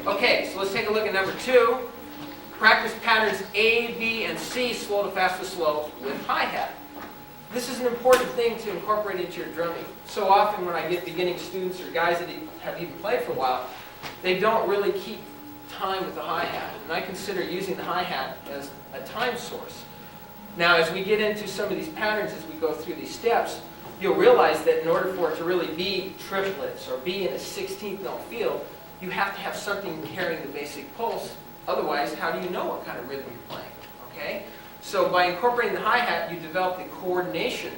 Okay, so let's take a look at number 2. Practice patterns A, B, and C, slow to fast to slow, with hi-hat. This is an important thing to incorporate into your drumming. So often when I get beginning students or guys that have even played for a while, they don't really keep time with the hi-hat. And I consider using the hi-hat as a time source. Now, as we get into some of these patterns, as we go through these steps, you'll realize that in order for it to really be triplets or be in a 16th note feel, you have to have something carrying the basic pulse. Otherwise, how do you know what kind of rhythm you're playing? Okay? So by incorporating the hi-hat, you develop the coordination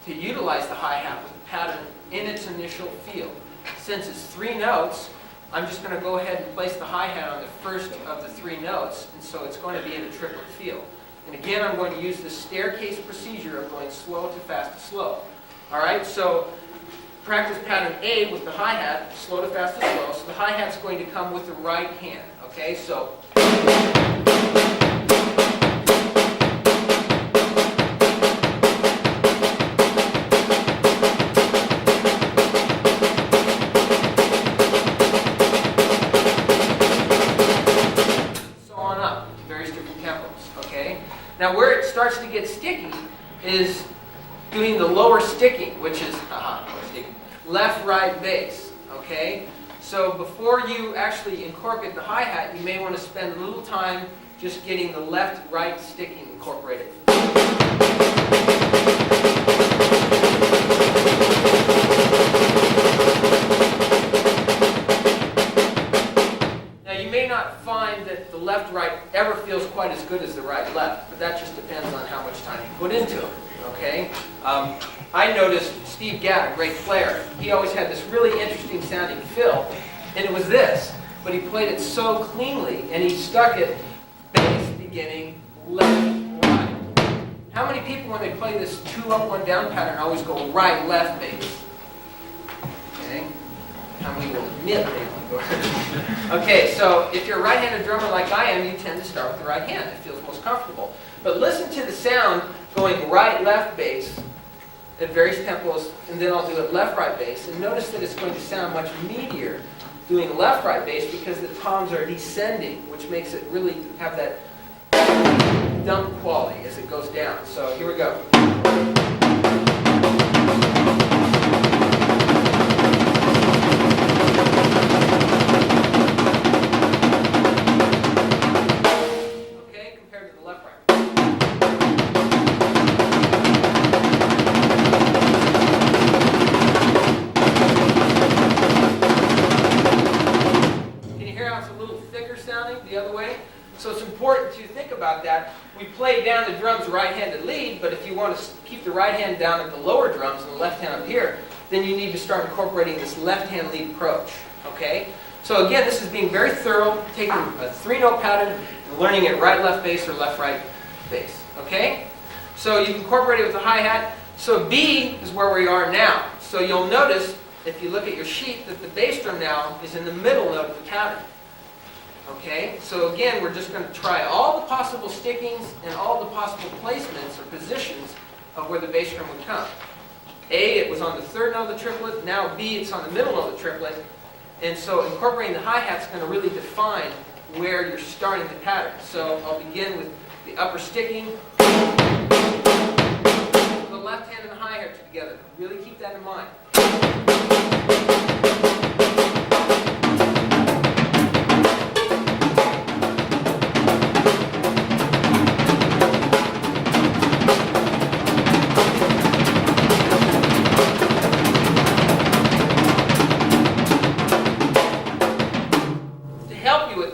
to utilize the hi-hat with the pattern in its initial feel. Since it's 3 notes, I'm just going to go ahead and place the hi-hat on the first of the 3 notes, and so it's going to be in a triplet feel. And again, I'm going to use this staircase procedure of going slow to fast to slow. Alright, so practice pattern A with the hi-hat, slow to fast to slow. So the hi-hat's going to come with the right hand. Okay, so on up to various different tempos. Okay, now where it starts to get sticky is doing the lower sticking, which is left, right, bass. Okay, so before you actually incorporate the hi-hat, you may want to spend a little time just getting the left, right sticking incorporated. Now you may not find that the left-right ever feels quite as good as the right-left, but that just depends on how much time you put into it. Okay? I noticed Steve Gadd, a great player, he always had this really interesting sounding fill, and it was this, but he played it so cleanly, and he stuck it bass beginning, left, right. How many people when they play this 2 up, 1 down pattern always go right, left bass? Okay? How many will admit they only go Okay, so if you're a right-handed drummer like I am, you tend to start with the right hand. It feels most comfortable. But listen to the sound going right, left bass at various tempos, and then I'll do it left, right bass. And notice that it's going to sound much meatier doing left, right bass because the toms are descending, which makes it really have that dump quality as it goes down. So here we go. The other way. So it's important to think about that. We play down the drums right-handed lead, but if you want to keep the right hand down at the lower drums and the left hand up here, then you need to start incorporating this left-hand lead approach. Okay? So again, this is being very thorough, taking a 3-note pattern and learning it right-left bass or left-right bass. Okay? So you incorporate it with the hi-hat. So B is where we are now. So you'll notice, if you look at your sheet, that the bass drum now is in the middle note of the pattern. Okay, so again, we're just going to try all the possible stickings and all the possible placements or positions of where the bass drum would come. A, it was on the 3rd note of the triplet. Now B, it's on the middle note of the triplet. And so incorporating the hi-hat is going to really define where you're starting the pattern. So I'll begin with the upper sticking. The left hand and the hi-hat together. Really keep that in mind.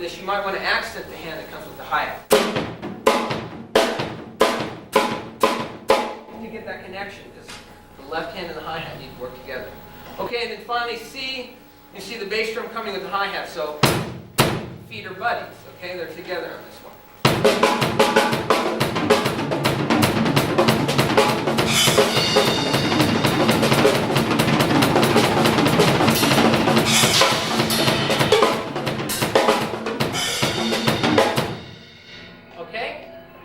You might want to accent the hand that comes with the hi-hat. To get that connection, because the left hand and the hi-hat need to work together. Okay, and then finally C, you see the bass drum coming with the hi-hat, so feet are buddies. Okay, they're together on this one.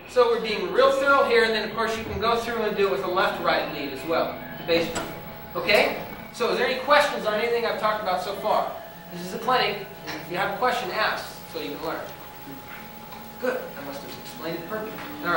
So we're being real thorough here, and then of course you can go through and do it with a left-right lead as well, the bass drum. Okay? So is there any questions on anything I've talked about so far? This is a clinic, and if you have a question, ask so you can learn. Good. I must have explained it perfectly. All right.